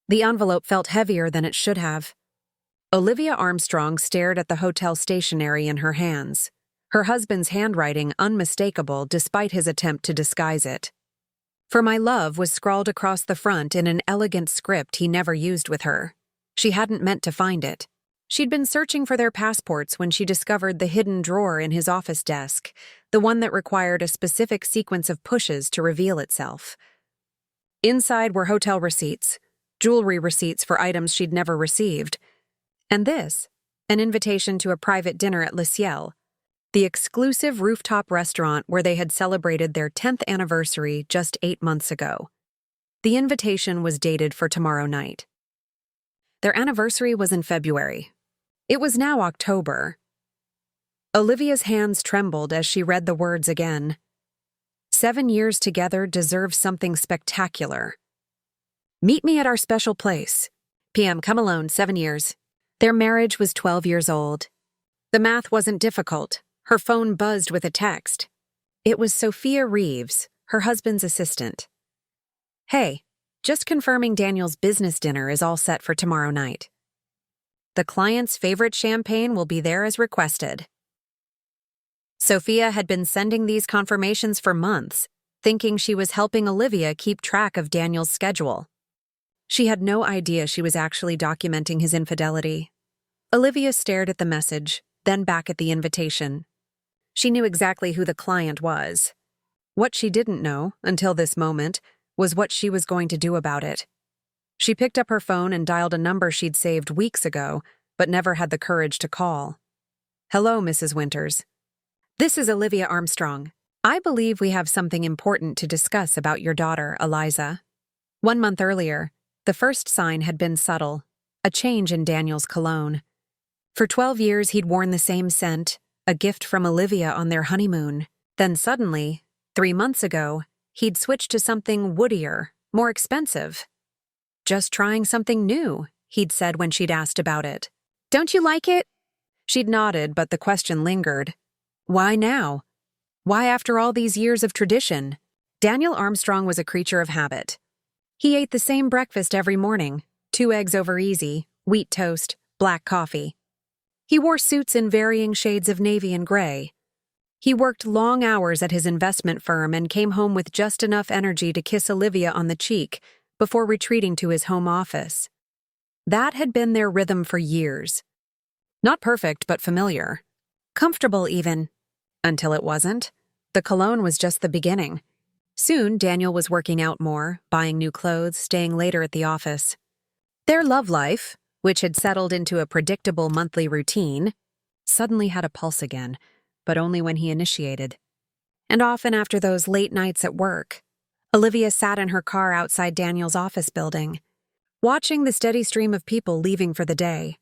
The envelope felt heavier than it should have. Olivia Armstrong stared at the hotel stationery in her hands, her husband's handwriting unmistakable despite his attempt to disguise it. "For my love" was scrawled across the front in an elegant script he never used with her. She hadn't meant to find it. She'd been searching for their passports when she discovered the hidden drawer in his office desk, the one that required a specific sequence of pushes to reveal itself. Inside were hotel receipts, jewelry receipts for items she'd never received, and this, an invitation to a private dinner at Le Ciel, the exclusive rooftop restaurant where they had celebrated their 10th anniversary just 8 months ago. The invitation was dated for tomorrow night. Their anniversary was in February. It was now October. Olivia's hands trembled as she read the words again. 7 years together deserve something spectacular. Meet me at our special place. PM, come alone, 7 years. Their marriage was 12 years old. The math wasn't difficult. Her phone buzzed with a text. It was Sophia Reeves, her husband's assistant. "Hey, just confirming Daniel's business dinner is all set for tomorrow night. The client's favorite champagne will be there as requested." Sophia had been sending these confirmations for months, thinking she was helping Olivia keep track of Daniel's schedule. She had no idea she was actually documenting his infidelity. Olivia stared at the message, then back at the invitation. She knew exactly who the client was. What she didn't know, until this moment, was what she was going to do about it. She picked up her phone and dialed a number she'd saved weeks ago, but never had the courage to call. "Hello, Mrs. Winters. This is Olivia Armstrong. I believe we have something important to discuss about your daughter, Eliza." 1 month earlier, the first sign had been subtle, a change in Daniel's cologne. For 12 years he'd worn the same scent, a gift from Olivia on their honeymoon. Then suddenly, 3 months ago, he'd switched to something woodier, more expensive. "Just trying something new," he'd said when she'd asked about it. "Don't you like it?" She'd nodded, but the question lingered. Why now? Why after all these years of tradition? Daniel Armstrong was a creature of habit. He ate the same breakfast every morning, 2 eggs over easy, wheat toast, black coffee. He wore suits in varying shades of navy and gray. He worked long hours at his investment firm and came home with just enough energy to kiss Olivia on the cheek before retreating to his home office. That had been their rhythm for years. Not perfect, but familiar. Comfortable, even. Until it wasn't. The cologne was just the beginning. Soon, Daniel was working out more, buying new clothes, staying later at the office. Their love life, which had settled into a predictable monthly routine, suddenly had a pulse again, but only when he initiated. And often after those late nights at work, Olivia sat in her car outside Daniel's office building, watching the steady stream of people leaving for the day.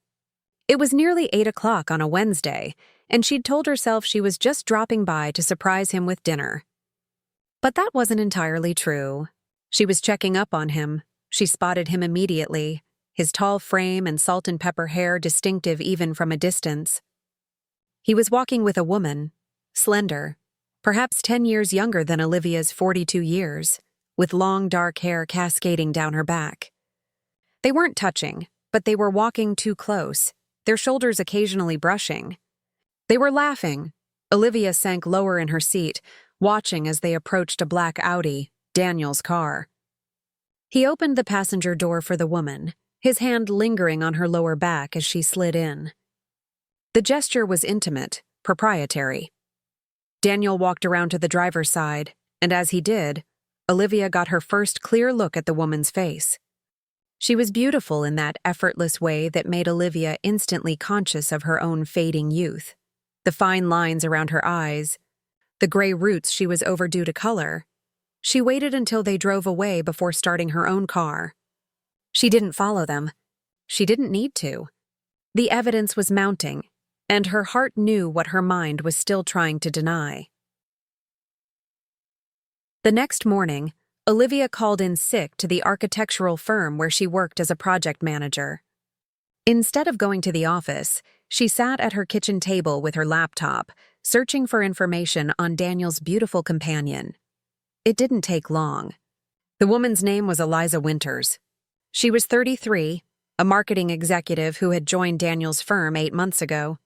It was nearly 8 o'clock on a Wednesday, and she'd told herself she was just dropping by to surprise him with dinner. But that wasn't entirely true. She was checking up on him. She spotted him immediately, his tall frame and salt and pepper hair distinctive even from a distance. He was walking with a woman, slender, perhaps 10 years younger than Olivia's 42 years, with long dark hair cascading down her back. They weren't touching, but they were walking too close, their shoulders occasionally brushing. They were laughing. Olivia sank lower in her seat, watching as they approached a black Audi, Daniel's car. He opened the passenger door for the woman, his hand lingering on her lower back as she slid in. The gesture was intimate, proprietary. Daniel walked around to the driver's side, and as he did, Olivia got her first clear look at the woman's face. She was beautiful in that effortless way that made Olivia instantly conscious of her own fading youth. The fine lines around her eyes, the gray roots she was overdue to color. She waited until they drove away before starting her own car. She didn't follow them. She didn't need to. The evidence was mounting, and her heart knew what her mind was still trying to deny. The next morning, Olivia called in sick to the architectural firm where she worked as a project manager. Instead of going to the office, she sat at her kitchen table with her laptop, searching for information on Daniel's beautiful companion. It didn't take long. The woman's name was Eliza Winters. She was 33, a marketing executive who had joined Daniel's firm 8 months ago.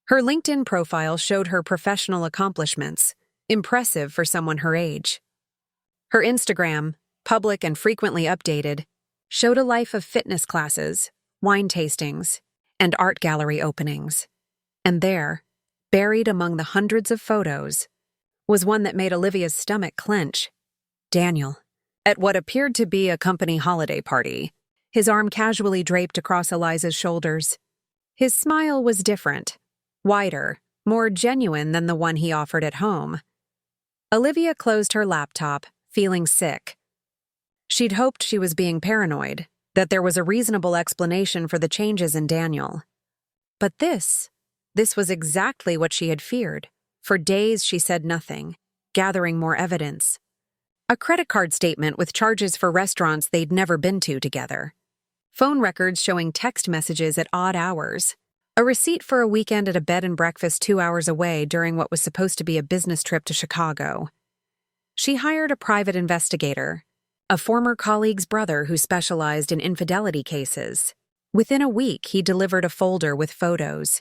Her LinkedIn profile showed her professional accomplishments, impressive for someone her age. Her Instagram, public and frequently updated, showed a life of fitness classes, wine tastings, and art gallery openings. And there, buried among the hundreds of photos, was one that made Olivia's stomach clench. Daniel, at what appeared to be a company holiday party, his arm casually draped across Eliza's shoulders. His smile was different, wider, more genuine than the one he offered at home. Olivia closed her laptop, feeling sick. She'd hoped she was being paranoid, that there was a reasonable explanation for the changes in Daniel. But this was exactly what she had feared. For days she said nothing, gathering more evidence. A credit card statement with charges for restaurants they'd never been to together. Phone records showing text messages at odd hours. A receipt for a weekend at a bed and breakfast 2 hours away during what was supposed to be a business trip to Chicago. She hired a private investigator, a former colleague's brother who specialized in infidelity cases. Within a week, he delivered a folder with photos.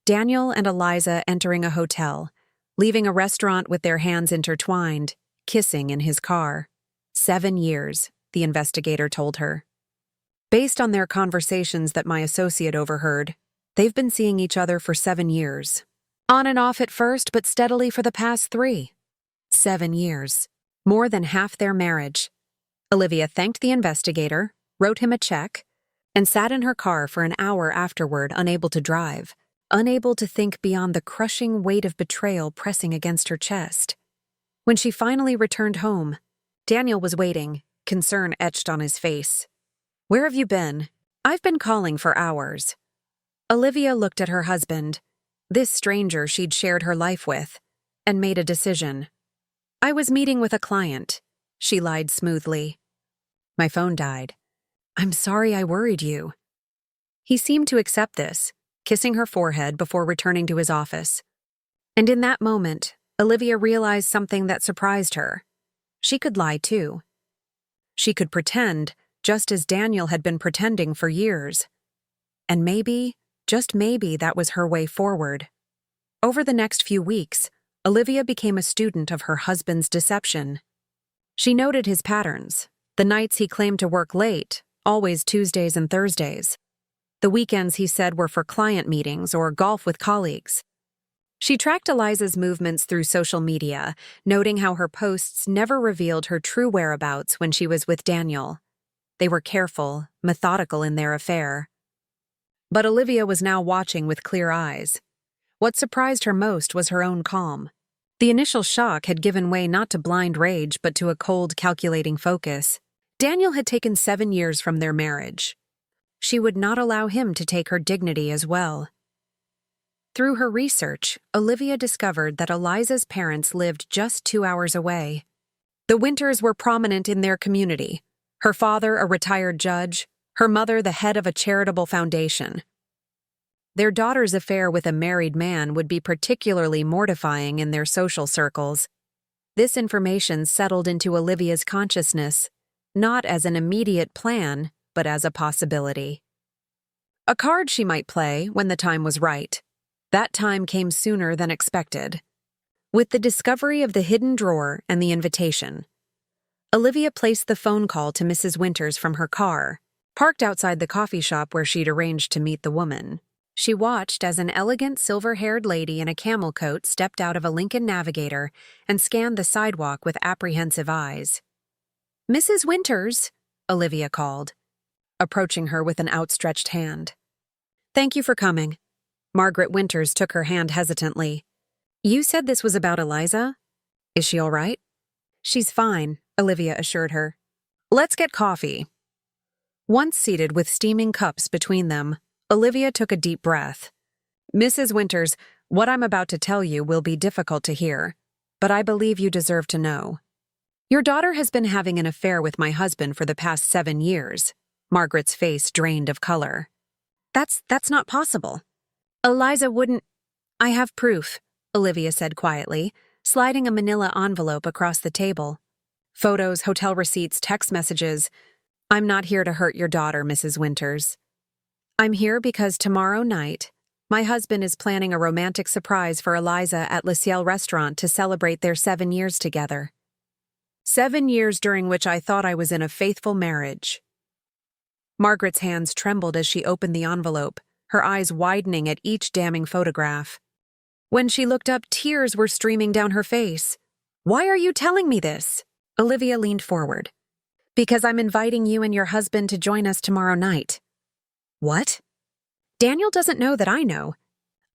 Daniel and Eliza entering a hotel, leaving a restaurant with their hands intertwined, kissing in his car. 7 years, the investigator told her. Based on their conversations that my associate overheard, they've been seeing each other for 7 years. On and off at first, but steadily for the past 3. 7 years. More than half their marriage. Olivia thanked the investigator, wrote him a check, and sat in her car for an hour afterward, unable to drive, unable to think beyond the crushing weight of betrayal pressing against her chest. When she finally returned home, Daniel was waiting, concern etched on his face. "Where have you been?" "I've been calling for hours." Olivia looked at her husband, this stranger she'd shared her life with, and made a decision. "I was meeting with a client," she lied smoothly. "My phone died. I'm sorry I worried you." He seemed to accept this, kissing her forehead before returning to his office. And in that moment, Olivia realized something that surprised her. She could lie too. She could pretend, just as Daniel had been pretending for years. And maybe, just maybe, that was her way forward. Over the next few weeks, Olivia became a student of her husband's deception. She noted his patterns, the nights he claimed to work late, always Tuesdays and Thursdays. The weekends he said were for client meetings or golf with colleagues. She tracked Eliza's movements through social media, noting how her posts never revealed her true whereabouts when she was with Daniel. They were careful, methodical in their affair. But Olivia was now watching with clear eyes. What surprised her most was her own calm. The initial shock had given way not to blind rage but to a cold, calculating focus. Daniel had taken 7 years from their marriage. She would not allow him to take her dignity as well. Through her research, Olivia discovered that Eliza's parents lived just 2 hours away. The Winters were prominent in their community. Her father, a retired judge, her mother, the head of a charitable foundation. Their daughter's affair with a married man would be particularly mortifying in their social circles. This information settled into Olivia's consciousness, not as an immediate plan, but as a possibility. A card she might play when the time was right. That time came sooner than expected. With the discovery of the hidden drawer and the invitation, Olivia placed the phone call to Mrs. Winters from her car, parked outside the coffee shop where she'd arranged to meet the woman. She watched as an elegant silver-haired lady in a camel coat stepped out of a Lincoln Navigator and scanned the sidewalk with apprehensive eyes. "Mrs. Winters," Olivia called, approaching her with an outstretched hand. "Thank you for coming." Margaret Winters took her hand hesitantly. "You said this was about Eliza? Is she all right?" "She's fine," Olivia assured her. "Let's get coffee." Once seated with steaming cups between them, Olivia took a deep breath. "Mrs. Winters, what I'm about to tell you will be difficult to hear, but I believe you deserve to know. Your daughter has been having an affair with my husband for the past 7 years. Margaret's face drained of color. That's not possible. Eliza wouldn't— I have proof, Olivia said quietly, sliding a manila envelope across the table. Photos, hotel receipts, text messages. I'm not here to hurt your daughter, Mrs. Winters. I'm here because tomorrow night, my husband is planning a romantic surprise for Eliza at Le Ciel restaurant to celebrate their 7 years together. 7 years during which I thought I was in a faithful marriage. Margaret's hands trembled as she opened the envelope, her eyes widening at each damning photograph. When she looked up, tears were streaming down her face. Why are you telling me this? Olivia leaned forward. Because I'm inviting you and your husband to join us tomorrow night. What? Daniel doesn't know that I know.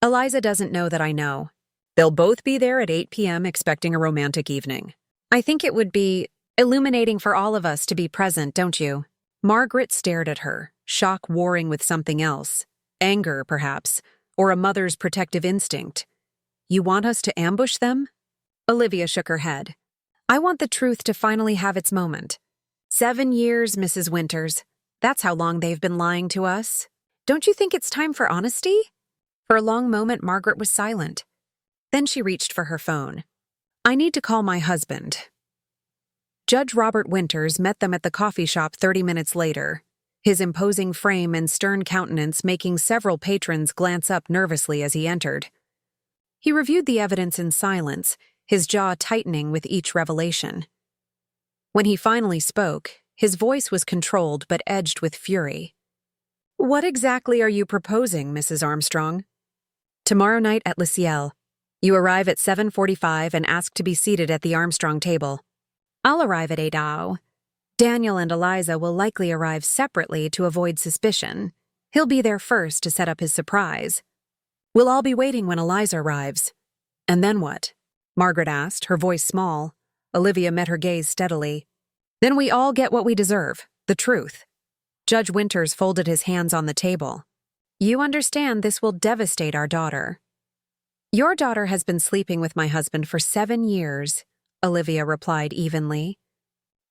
Eliza doesn't know that I know. They'll both be there at 8 p.m. expecting a romantic evening. I think it would be illuminating for all of us to be present, don't you? Margaret stared at her, shock warring with something else. Anger, perhaps, or a mother's protective instinct. You want us to ambush them? Olivia shook her head. I want the truth to finally have its moment. 7 years, Mrs. Winters. That's how long they've been lying to us. Don't you think it's time for honesty? For a long moment, Margaret was silent. Then she reached for her phone. I need to call my husband. Judge Robert Winters met them at the coffee shop 30 minutes later, his imposing frame and stern countenance making several patrons glance up nervously as he entered. He reviewed the evidence in silence, his jaw tightening with each revelation. When he finally spoke, his voice was controlled but edged with fury. What exactly are you proposing, Mrs. Armstrong? Tomorrow night at Le Ciel. You arrive at 7:45 and ask to be seated at the Armstrong table. I'll arrive at 8:00. Daniel and Eliza will likely arrive separately to avoid suspicion. He'll be there first to set up his surprise. We'll all be waiting when Eliza arrives. And then what? Margaret asked, her voice small. Olivia met her gaze steadily. Then we all get what we deserve, the truth. Judge Winters folded his hands on the table. You understand this will devastate our daughter. Your daughter has been sleeping with my husband for 7 years, Olivia replied evenly.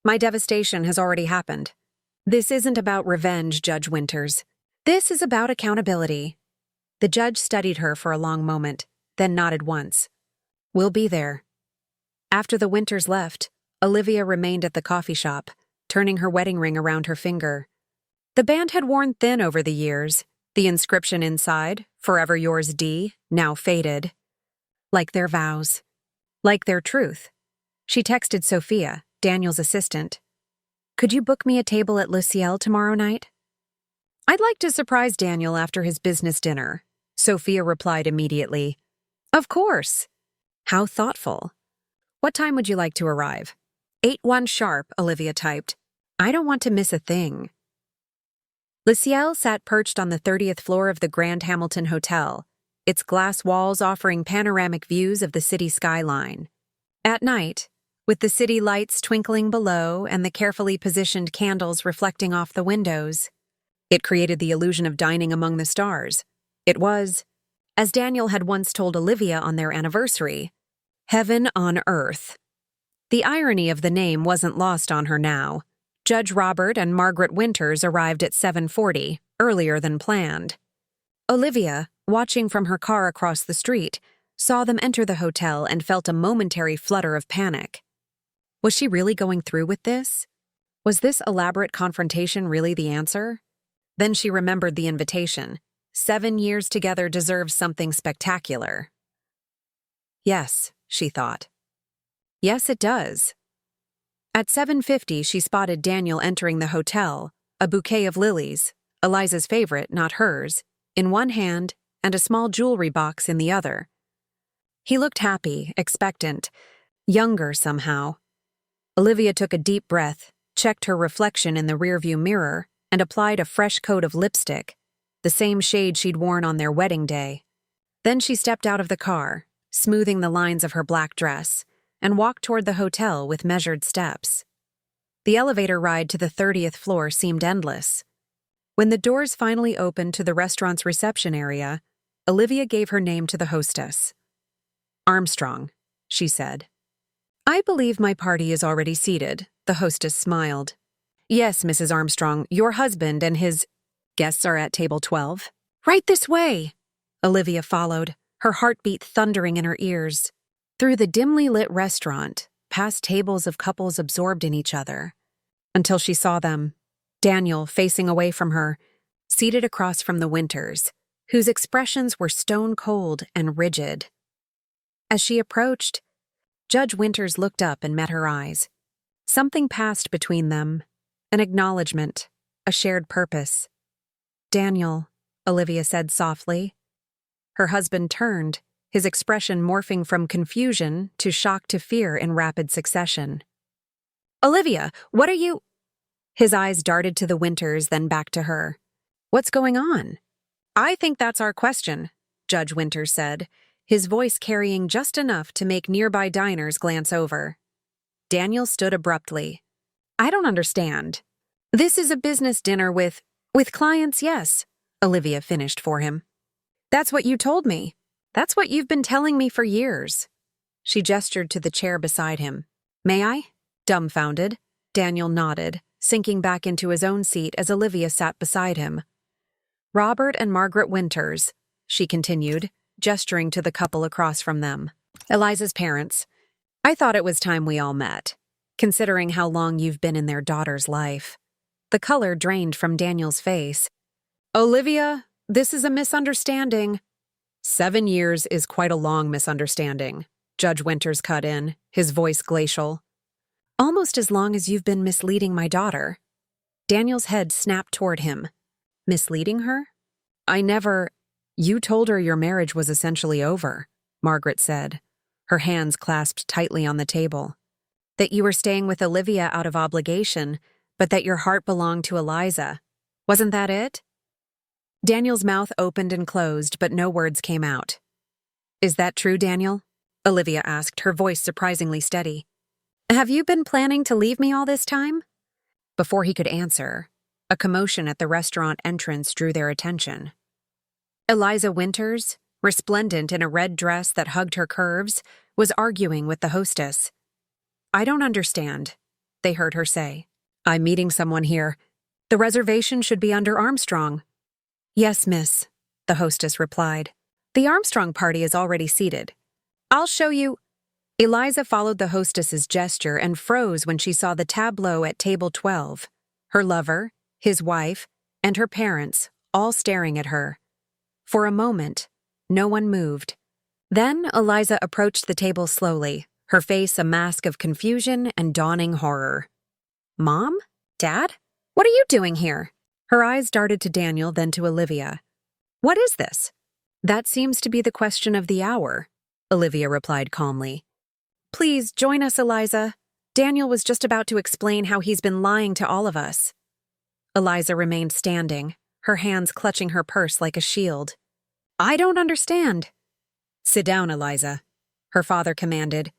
My devastation has already happened. This isn't about revenge, Judge Winters. This is about accountability. The judge studied her for a long moment, then nodded once. We'll be there. After the Winters left, Olivia remained at the coffee shop, turning her wedding ring around her finger. The band had worn thin over the years, the inscription inside, Forever Yours D, now faded. Like their vows. Like their truth. She texted Sophia, Daniel's assistant. Could you book me a table at Le Ciel tomorrow night? I'd like to surprise Daniel after his business dinner, Sophia replied immediately. Of course. How thoughtful. What time would you like to arrive? 8:01 sharp, Olivia typed. I don't want to miss a thing. Le Ciel sat perched on the 30th floor of the Grand Hamilton Hotel, its glass walls offering panoramic views of the city skyline. At night, with the city lights twinkling below and the carefully positioned candles reflecting off the windows, it created the illusion of dining among the stars. It was, as Daniel had once told Olivia on their anniversary, heaven on earth. The irony of the name wasn't lost on her now. Judge Robert and Margaret Winters arrived at 7:40, earlier than planned. Olivia, watching from her car across the street, saw them enter the hotel and felt a momentary flutter of panic. Was she really going through with this? Was this elaborate confrontation really the answer? Then she remembered the invitation. 7 years together deserves something spectacular. Yes, she thought. Yes, it does. At 7:50, she spotted Daniel entering the hotel, a bouquet of lilies, Eliza's favorite, not hers, in one hand and a small jewelry box in the other. He looked happy, expectant, younger somehow. Olivia took a deep breath, checked her reflection in the rearview mirror, and applied a fresh coat of lipstick, the same shade she'd worn on their wedding day. Then she stepped out of the car, smoothing the lines of her black dress, and walked toward the hotel with measured steps. The elevator ride to the 30th floor seemed endless. When the doors finally opened to the restaurant's reception area, Olivia gave her name to the hostess. Armstrong, she said. I believe my party is already seated, the hostess smiled. Yes, Mrs. Armstrong, your husband and his guests are at table 12. Right this way, Olivia followed, her heartbeat thundering in her ears. Through the dimly lit restaurant, past tables of couples absorbed in each other, until she saw them, Daniel, facing away from her, seated across from the Winters, whose expressions were stone-cold and rigid. As she approached, Judge Winters looked up and met her eyes. Something passed between them, an acknowledgement, a shared purpose. "Daniel," Olivia said softly. Her husband turned, his expression morphing from confusion to shock to fear in rapid succession. "Olivia, what are you—" His eyes darted to the Winters, then back to her. "What's going on?" "I think that's our question," Judge Winters said, his voice carrying just enough to make nearby diners glance over. Daniel stood abruptly. "I don't understand." "This is a business dinner with clients, yes," Olivia finished for him. "That's what you told me. That's what you've been telling me for years." She gestured to the chair beside him. "May I?" Dumbfounded, Daniel nodded, sinking back into his own seat as Olivia sat beside him. "Robert and Margaret Winters," she continued, gesturing to the couple across from them. "Eliza's parents. I thought it was time we all met, considering how long you've been in their daughter's life." The color drained from Daniel's face. "Olivia, this is a misunderstanding." 7 years is quite a long misunderstanding, Judge Winters cut in, his voice glacial. "Almost as long as you've been misleading my daughter." Daniel's head snapped toward him. "Misleading her?" You told her your marriage was essentially over," Margaret said, her hands clasped tightly on the table. "That you were staying with Olivia out of obligation, but that your heart belonged to Eliza. Wasn't that it?" Daniel's mouth opened and closed, but no words came out. "Is that true, Daniel?" Olivia asked, her voice surprisingly steady. "Have you been planning to leave me all this time?" Before he could answer, a commotion at the restaurant entrance drew their attention. Eliza Winters, resplendent in a red dress that hugged her curves, was arguing with the hostess. "I don't understand," they heard her say. "I'm meeting someone here. The reservation should be under Armstrong." "Yes, miss," the hostess replied. "The Armstrong party is already seated. I'll show you." Eliza followed the hostess's gesture and froze when she saw the tableau at table 12, her lover, his wife, and her parents all staring at her. For a moment, no one moved. Then Eliza approached the table slowly, her face a mask of confusion and dawning horror. "Mom? Dad? What are you doing here?" Her eyes darted to Daniel, then to Olivia. "What is this?" "That seems to be the question of the hour," Olivia replied calmly. "Please join us, Eliza. Daniel was just about to explain how he's been lying to all of us." Eliza remained standing, her hands clutching her purse like a shield. "I don't understand." "Sit down, Eliza," her father commanded,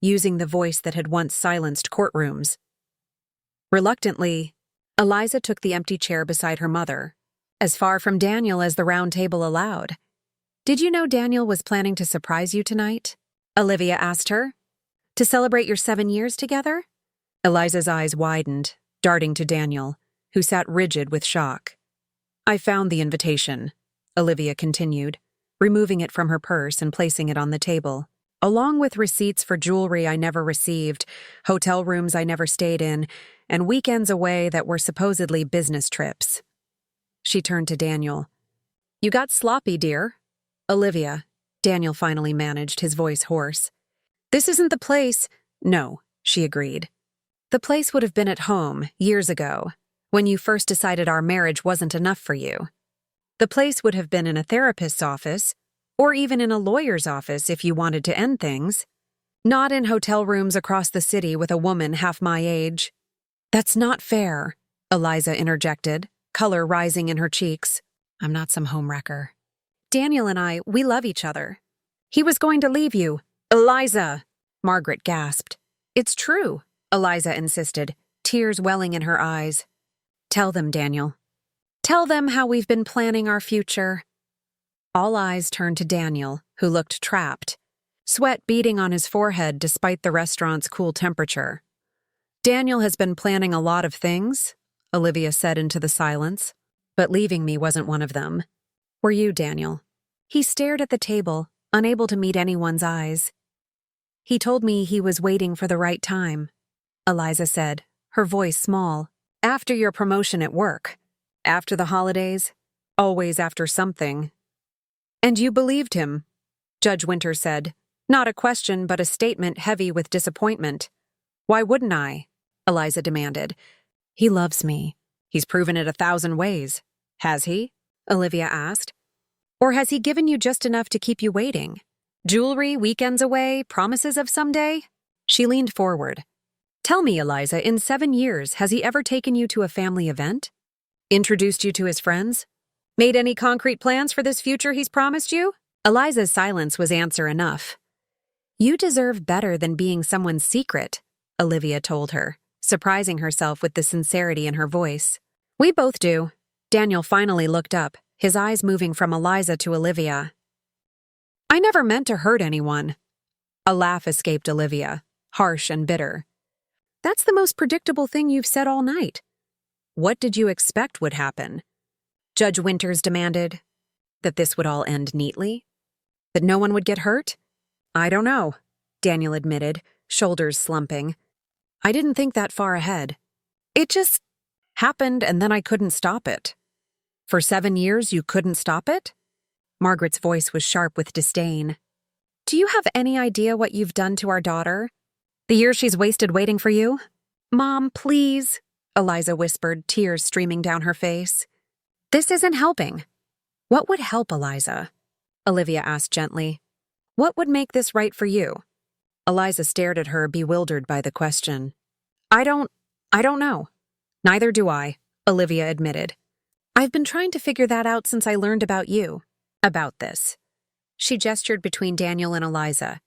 using the voice that had once silenced courtrooms. Reluctantly, Eliza took the empty chair beside her mother, as far from Daniel as the round table allowed. "Did you know Daniel was planning to surprise you tonight?" Olivia asked her. "To celebrate your 7 years together?" Eliza's eyes widened, darting to Daniel, who sat rigid with shock. "I found the invitation," Olivia continued, removing it from her purse and placing it on the table, "along with receipts for jewelry I never received, hotel rooms I never stayed in, and weekends away that were supposedly business trips." She turned to Daniel. "You got sloppy, dear." "Olivia," Daniel finally managed, his voice hoarse. "This isn't the place." "No," she agreed. "The place would have been at home, years ago, when you first decided our marriage wasn't enough for you. The place would have been in a therapist's office, or even in a lawyer's office if you wanted to end things. Not in hotel rooms across the city with a woman half my age." "That's not fair," Eliza interjected, color rising in her cheeks. "I'm not some homewrecker. Daniel and I, we love each other. He was going to leave you." "Eliza!" Margaret gasped. "It's true," Eliza insisted, tears welling in her eyes. "Tell them, Daniel. Tell them how we've been planning our future." All eyes turned to Daniel, who looked trapped, sweat beading on his forehead despite the restaurant's cool temperature. "Daniel has been planning a lot of things," Olivia said into the silence, "but leaving me wasn't one of them. Were you, Daniel?" He stared at the table, unable to meet anyone's eyes. "He told me he was waiting for the right time," Eliza said, her voice small. After your promotion at work. After the holidays. Always after something. And you believed him, Judge Winter said. Not a question, but a statement heavy with disappointment. Why wouldn't I? Eliza demanded. He loves me. He's proven it 1,000 ways. Has he? Olivia asked. Or has he given you just enough to keep you waiting? Jewelry, weekends away, promises of someday? She leaned forward. Tell me, Eliza, in 7 years, has he ever taken you to a family event? Introduced you to his friends? Made any concrete plans for this future he's promised you? Eliza's silence was answer enough. You deserve better than being someone's secret, Olivia told her, surprising herself with the sincerity in her voice. We both do. Daniel finally looked up, his eyes moving from Eliza to Olivia. I never meant to hurt anyone. A laugh escaped Olivia, harsh and bitter. That's the most predictable thing you've said all night. What did you expect would happen? Judge Winters demanded. That this would all end neatly? That no one would get hurt? I don't know, Daniel admitted, shoulders slumping. I didn't think that far ahead. It just happened and then I couldn't stop it. For 7 years you couldn't stop it? Margaret's voice was sharp with disdain. Do you have any idea what you've done to our daughter? The years she's wasted waiting for you? Mom, please, Eliza whispered, tears streaming down her face. This isn't helping. What would help, Eliza? Olivia asked gently. What would make this right for you? Eliza stared at her, bewildered by the question. I don't know. Neither do I, Olivia admitted. I've been trying to figure that out since I learned about you. About this. She gestured between Daniel and Eliza.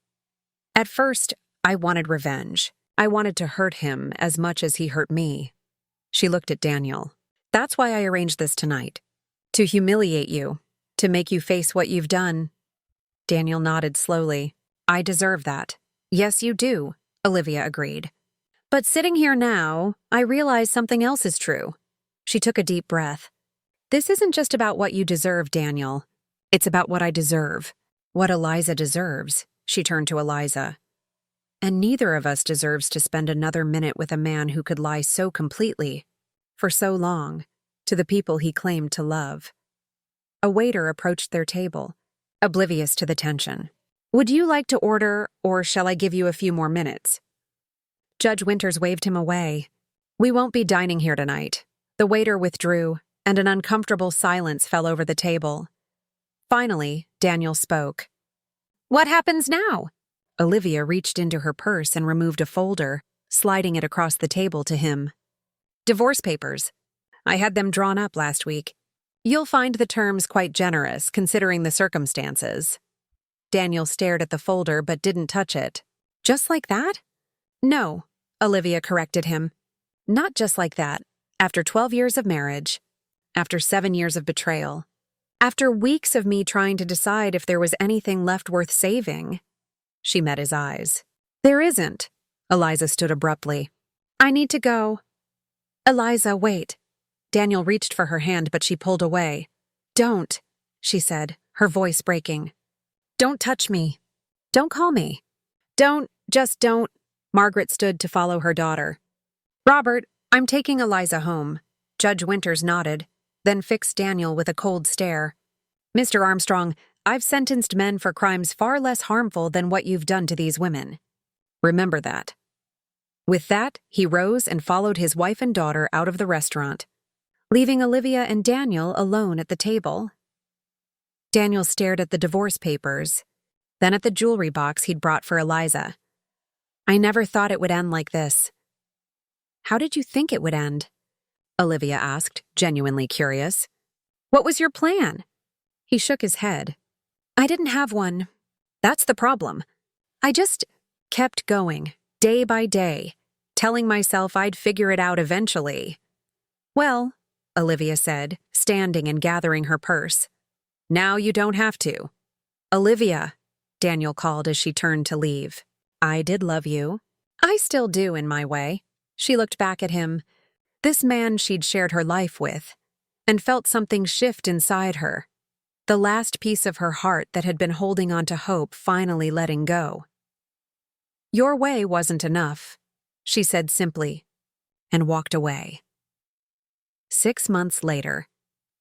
At first, I wanted revenge. I wanted to hurt him as much as he hurt me. She looked at Daniel. That's why I arranged this tonight. To humiliate you. To make you face what you've done. Daniel nodded slowly. I deserve that. Yes, you do, Olivia agreed. But sitting here now, I realize something else is true. She took a deep breath. This isn't just about what you deserve, Daniel. It's about what I deserve. What Eliza deserves. She turned to Eliza. And neither of us deserves to spend another minute with a man who could lie so completely, for so long, to the people he claimed to love. A waiter approached their table, oblivious to the tension. Would you like to order, or shall I give you a few more minutes? Judge Winters waved him away. We won't be dining here tonight. The waiter withdrew, and an uncomfortable silence fell over the table. Finally, Daniel spoke. What happens now? Olivia reached into her purse and removed a folder, sliding it across the table to him. Divorce papers. I had them drawn up last week. You'll find the terms quite generous, considering the circumstances. Daniel stared at the folder but didn't touch it. Just like that? No, Olivia corrected him. Not just like that. After 12 years of marriage. After 7 years of betrayal. After weeks of me trying to decide if there was anything left worth saving. She met his eyes. There isn't. Eliza stood abruptly. I need to go. Eliza, wait. Daniel reached for her hand, but she pulled away. Don't, she said, her voice breaking. Don't touch me. Don't call me. Just don't. Margaret stood to follow her daughter. Robert, I'm taking Eliza home. Judge Winters nodded, then fixed Daniel with a cold stare. Mr. Armstrong, I've sentenced men for crimes far less harmful than what you've done to these women. Remember that. With that, he rose and followed his wife and daughter out of the restaurant, leaving Olivia and Daniel alone at the table. Daniel stared at the divorce papers, then at the jewelry box he'd brought for Eliza. I never thought it would end like this. How did you think it would end? Olivia asked, genuinely curious. What was your plan? He shook his head. I didn't have one. That's the problem. I just kept going, day by day, telling myself I'd figure it out eventually. Well, Olivia said, standing and gathering her purse. Now you don't have to. Olivia, Daniel called as she turned to leave. I did love you. I still do in my way. She looked back at him, this man she'd shared her life with, and felt something shift inside her. The last piece of her heart that had been holding on to hope finally letting go. Your way wasn't enough, she said simply, and walked away. 6 months later.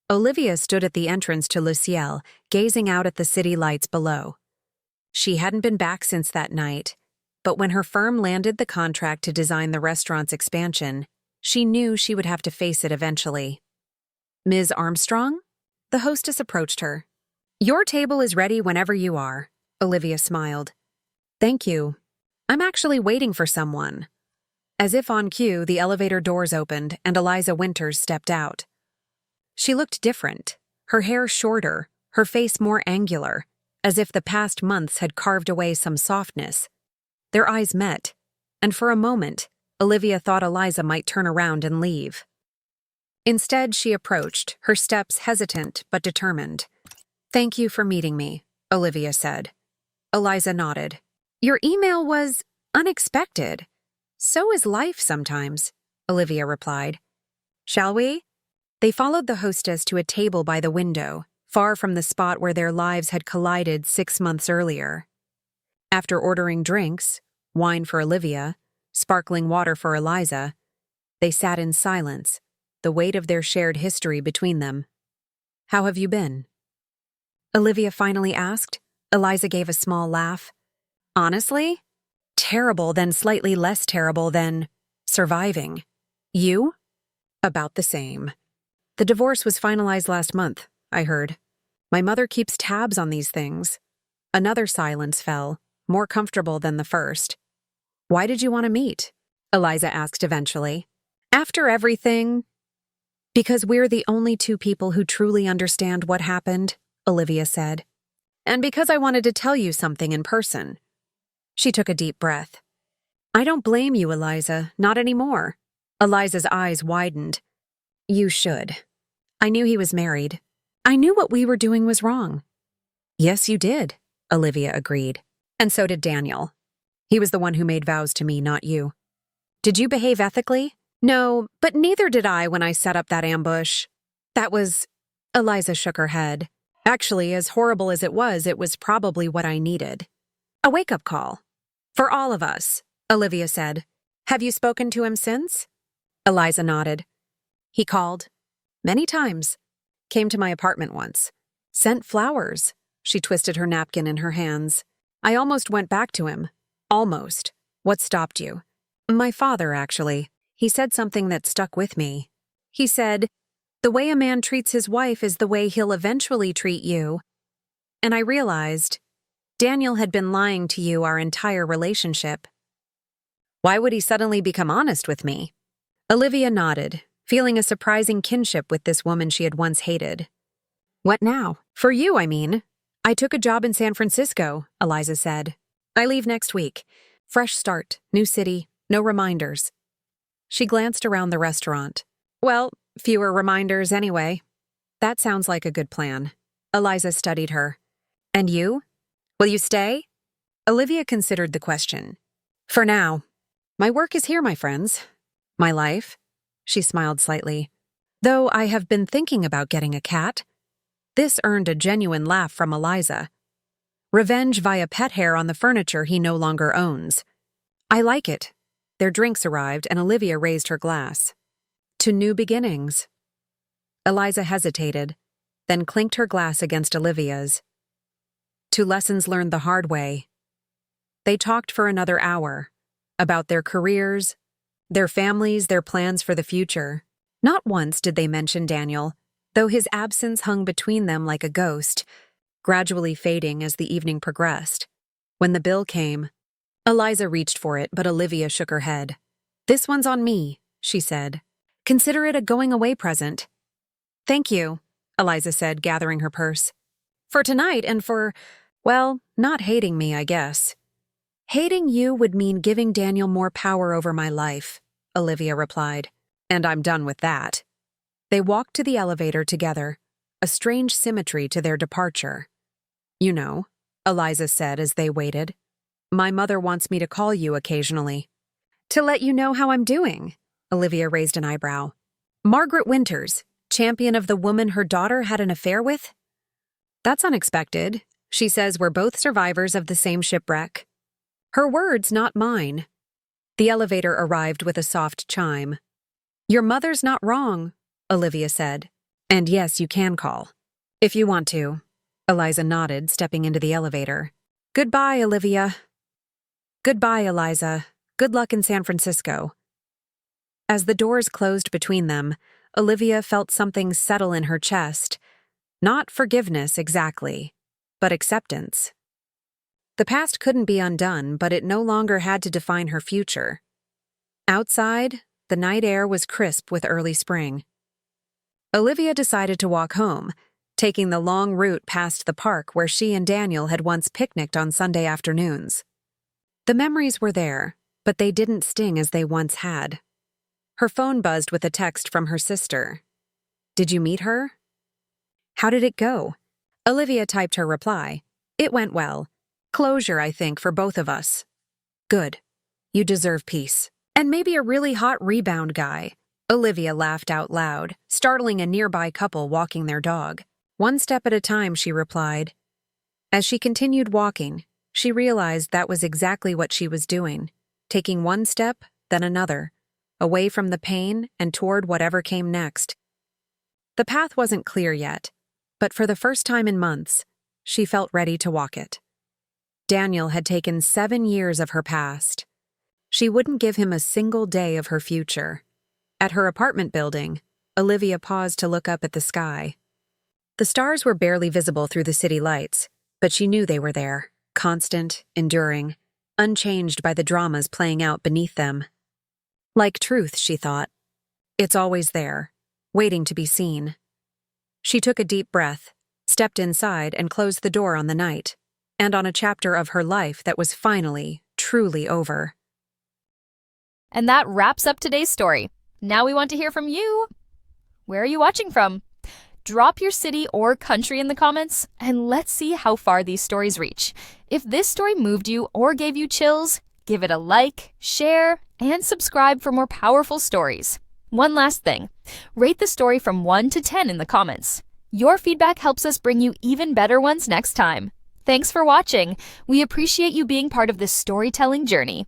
Olivia stood at the entrance to Le Ciel, gazing out at the city lights below. She hadn't been back since that night, but when her firm landed the contract to design the restaurant's expansion, she knew she would have to face it eventually. "Ms. Armstrong?" The hostess approached her. "Your table is ready whenever you are," Olivia smiled. "Thank you. I'm actually waiting for someone." As if on cue, the elevator doors opened and Eliza Winters stepped out. She looked different, her hair shorter, her face more angular, as if the past months had carved away some softness. Their eyes met, and for a moment, Olivia thought Eliza might turn around and leave. Instead, she approached, her steps hesitant but determined. "Thank you for meeting me," Olivia said. Eliza nodded. "Your email was unexpected. So is life sometimes," Olivia replied. "Shall we?" They followed the hostess to a table by the window, far from the spot where their lives had collided 6 months earlier. After ordering drinks, wine for Olivia, sparkling water for Eliza, they sat in silence, the weight of their shared history between them. "How have you been?" Olivia finally asked. Eliza gave a small laugh. "Honestly? Terrible, then slightly less terrible than surviving. You?" "About the same. The divorce was finalized last month, I heard. My mother keeps tabs on these things." Another silence fell, more comfortable than the first. "Why did you want to meet?" Eliza asked eventually. "After everything?" "Because we're the only two people who truly understand what happened," Olivia said. "And because I wanted to tell you something in person." She took a deep breath. "I don't blame you, Eliza, not anymore." Eliza's eyes widened. "You should. I knew he was married. I knew what we were doing was wrong." "Yes, you did," Olivia agreed. "And so did Daniel. He was the one who made vows to me, not you." "Did you behave ethically?" "No, but neither did I when I set up that ambush. That was—" Eliza shook her head. "Actually, as horrible as it was probably what I needed. A wake-up call. For all of us," Olivia said. "Have you spoken to him since?" Eliza nodded. "He called. Many times. Came to my apartment once. Sent flowers." She twisted her napkin in her hands. "I almost went back to him. Almost. What stopped you?" "My father, actually. He said something that stuck with me. He said, 'The way a man treats his wife is the way he'll eventually treat you.' And I realized Daniel had been lying to you our entire relationship." "Why would he suddenly become honest with me?" Olivia nodded, feeling a surprising kinship with this woman she had once hated. "What now? For you, I mean." "I took a job in San Francisco," Eliza said. "I leave next week. Fresh start, new city, no reminders." She glanced around the restaurant. "Well, fewer reminders anyway." "That sounds like a good plan." Eliza studied her. "And you? Will you stay?" Olivia considered the question. "For now. My work is here, my friends. My life." She smiled slightly. "Though I have been thinking about getting a cat." This earned a genuine laugh from Eliza. "Revenge via pet hair on the furniture he no longer owns." "I like it." Their drinks arrived and Olivia raised her glass. "To new beginnings." Eliza hesitated, then clinked her glass against Olivia's. "To lessons learned the hard way." They talked for another hour, about their careers, their families, their plans for the future. Not once did they mention Daniel, though his absence hung between them like a ghost, gradually fading as the evening progressed. When the bill came, Eliza reached for it, but Olivia shook her head. "This one's on me," she said. "Consider it a going-away present." "Thank you," Eliza said, gathering her purse. "For tonight and for, well, not hating me, I guess." "Hating you would mean giving Daniel more power over my life," Olivia replied. "And I'm done with that." They walked to the elevator together, a strange symmetry to their departure. "You know," Eliza said as they waited, "my mother wants me to call you occasionally." "To let you know how I'm doing," Olivia raised an eyebrow. "Margaret Winters, champion of the woman her daughter had an affair with?" "That's unexpected. She says we're both survivors of the same shipwreck." "Her words, not mine." The elevator arrived with a soft chime. "Your mother's not wrong," Olivia said. And yes, you can call. If you want to. Eliza nodded, stepping into the elevator. Goodbye, Olivia. Goodbye, Eliza. Good luck in San Francisco. As the doors closed between them, Olivia felt something settle in her chest. Not forgiveness exactly, but acceptance. The past couldn't be undone, but it no longer had to define her future. Outside, the night air was crisp with early spring. Olivia decided to walk home, taking the long route past the park where she and Daniel had once picnicked on Sunday afternoons. The memories were there, but they didn't sting as they once had. Her phone buzzed with a text from her sister. Did you meet her? How did it go? Olivia typed her reply. It went well. Closure, I think, for both of us. Good. You deserve peace. And maybe a really hot rebound guy. Olivia laughed out loud, startling a nearby couple walking their dog. One step at a time, she replied. As she continued walking, she realized that was exactly what she was doing, taking one step, then another, away from the pain and toward whatever came next. The path wasn't clear yet, but for the first time in months, she felt ready to walk it. Daniel had taken 7 years of her past. She wouldn't give him a single day of her future. At her apartment building, Olivia paused to look up at the sky. The stars were barely visible through the city lights, but she knew they were there, constant, enduring, unchanged by the dramas playing out beneath them. Like truth, she thought. It's always there, waiting to be seen. She took a deep breath, stepped inside, and closed the door on the night, and on a chapter of her life that was finally, truly over. And that wraps up today's story. Now we want to hear from you. Where are you watching from? Drop your city or country in the comments, and let's see how far these stories reach. If this story moved you or gave you chills, give it a like, share, and subscribe for more powerful stories. One last thing, rate the story from 1 to 10 in the comments. Your feedback helps us bring you even better ones next time. Thanks for watching. We appreciate you being part of this storytelling journey.